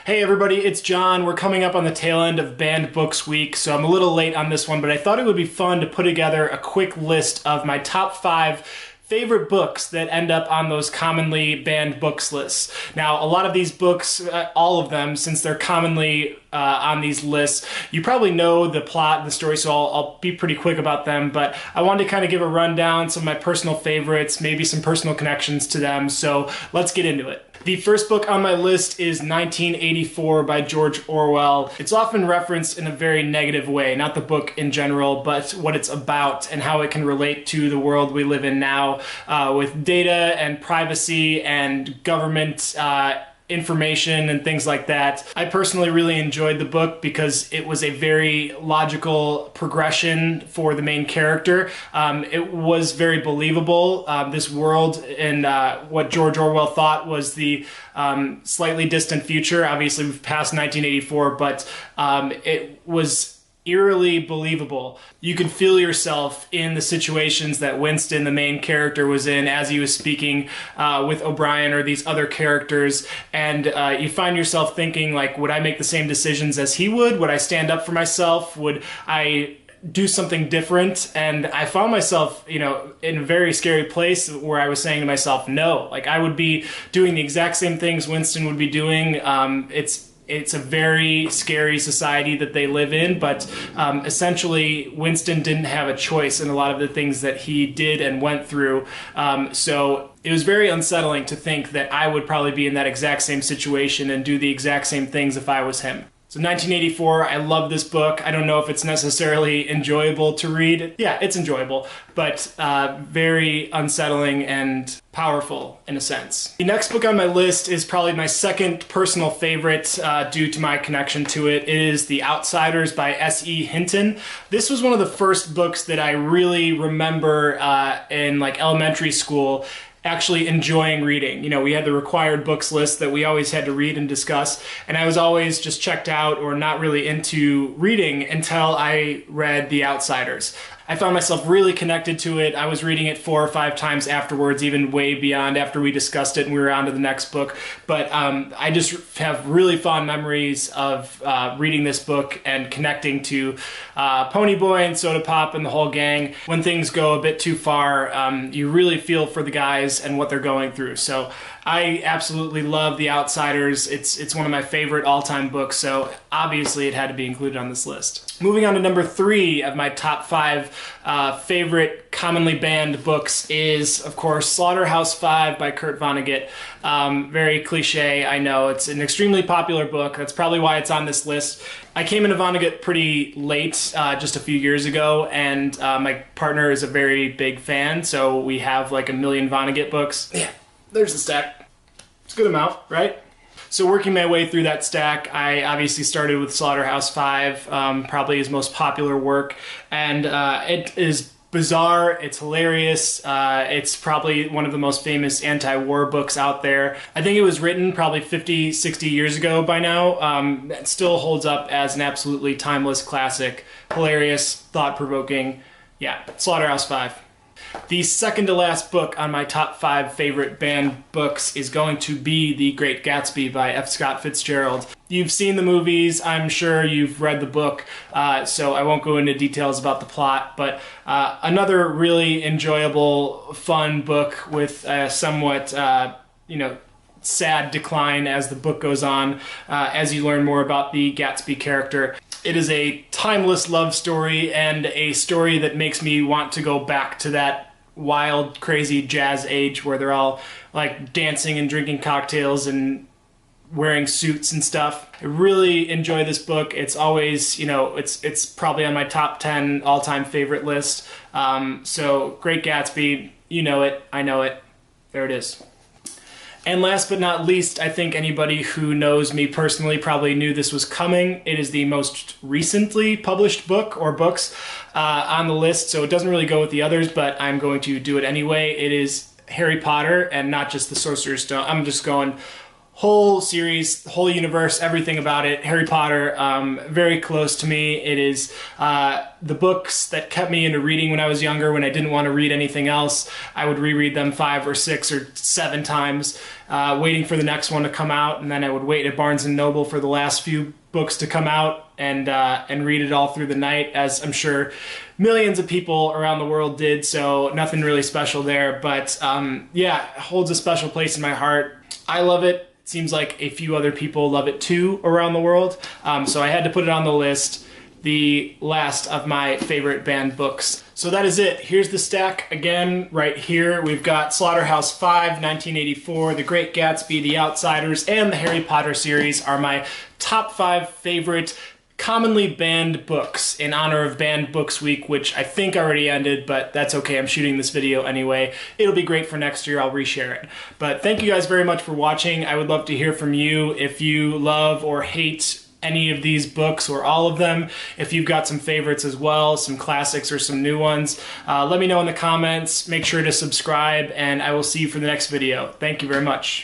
Hey everybody, it's John. We're coming up on the tail end of Banned Books Week, so I'm a little late on this one, but I thought it would be fun to put together a quick list of my top 5 favorite books that end up on those commonly banned books lists. Now, a lot of these books, all of them, since they're commonly on these lists, you probably know the plot and the story, so I'll be pretty quick about them, but I wanted to kind of give a rundown, some of my personal favorites, maybe some personal connections to them, so let's get into it. The first book on my list is 1984 by George Orwell. It's often referenced in a very negative way, not the book in general, but what it's about and how it can relate to the world we live in now with data and privacy and government information and things like that. I personally really enjoyed the book because it was a very logical progression for the main character. It was very believable. This world and what George Orwell thought was the slightly distant future. Obviously, we've passed 1984, but it was eerily believable. You could feel yourself in the situations that Winston, the main character, was in as he was speaking with O'Brien or these other characters, and you find yourself thinking, like, would I make the same decisions as he would? Would I stand up for myself? Would I do something different? And I found myself, in a very scary place where I was saying to myself, no, like I would be doing the exact same things Winston would be doing. It's a very scary society that they live in, but essentially Winston didn't have a choice in a lot of the things that he did and went through. So it was very unsettling to think that I would probably be in that exact same situation and do the exact same things if I was him. So 1984, I love this book. I don't know if it's necessarily enjoyable to read. Yeah, it's enjoyable, but very unsettling and powerful in a sense. The next book on my list is probably my second personal favorite due to my connection to it. It is The Outsiders by Se Hinton. This was one of the first books that I really remember in like elementary school actually enjoying reading. We had the required books list that we always had to read and discuss, and I was always just checked out or not really into reading until I read The Outsiders. I found myself really connected to it. I was reading it 4 or 5 times afterwards, even way beyond after we discussed it and we were on to the next book. But I just have really fond memories of reading this book and connecting to Ponyboy and Soda Pop and the whole gang. When things go a bit too far, you really feel for the guys and what they're going through. So I absolutely love The Outsiders. It's one of my favorite all-time books, so obviously it had to be included on this list. Moving on to number 3 of my top 5 favorite commonly banned books is, of course, Slaughterhouse-Five by Kurt Vonnegut. Very cliche, I know. It's an extremely popular book. That's probably why it's on this list. I came into Vonnegut pretty late, just a few years ago, and my partner is a very big fan, so we have like a million Vonnegut books. Yeah. There's the stack. It's a good amount, right? So working my way through that stack, I obviously started with Slaughterhouse-Five, probably his most popular work, and it is bizarre, it's hilarious, it's probably one of the most famous anti-war books out there. I think it was written probably 50, 60 years ago by now. It still holds up as an absolutely timeless classic, hilarious, thought-provoking. Yeah, Slaughterhouse-Five. The second to last book on my top 5 favorite banned books is going to be The Great Gatsby by F. Scott Fitzgerald. You've seen the movies, I'm sure you've read the book, so I won't go into details about the plot, but another really enjoyable, fun book with a somewhat, sad decline as the book goes on, as you learn more about the Gatsby character. It is a timeless love story and a story that makes me want to go back to that wild, crazy jazz age where they're all like dancing and drinking cocktails and wearing suits and stuff. I really enjoy this book. It's always, it's probably on my top 10 all-time favorite list. So Great Gatsby, you know it, I know it. There it is. And last but not least, I think anybody who knows me personally probably knew this was coming. It is the most recently published book or books on the list, so it doesn't really go with the others, but I'm going to do it anyway. It is Harry Potter, and not just the Sorcerer's Stone. I'm just going whole series, whole universe, everything about it. Harry Potter, very close to me. It is the books that kept me into reading when I was younger. When I didn't want to read anything else, I would reread them 5 or 6 or 7 times, waiting for the next one to come out, and then I would wait at Barnes & Noble for the last few books to come out and read it all through the night, as I'm sure millions of people around the world did, so nothing really special there. But yeah, it holds a special place in my heart. I love it. It seems like a few other people love it too around the world, so I had to put it on the list, the last of my favorite banned books. So that is it. Here's the stack again right here. We've got Slaughterhouse-Five, 1984, The Great Gatsby, The Outsiders, and the Harry Potter series are my top 5 favorite commonly banned books in honor of Banned Books Week, which I think already ended, but that's okay. I'm shooting this video anyway. It'll be great for next year. I'll reshare it. But thank you guys very much for watching. I would love to hear from you if you love or hate any of these books or all of them. If you've got some favorites as well, some classics or some new ones, let me know in the comments. Make sure to subscribe, and I will see you for the next video. Thank you very much.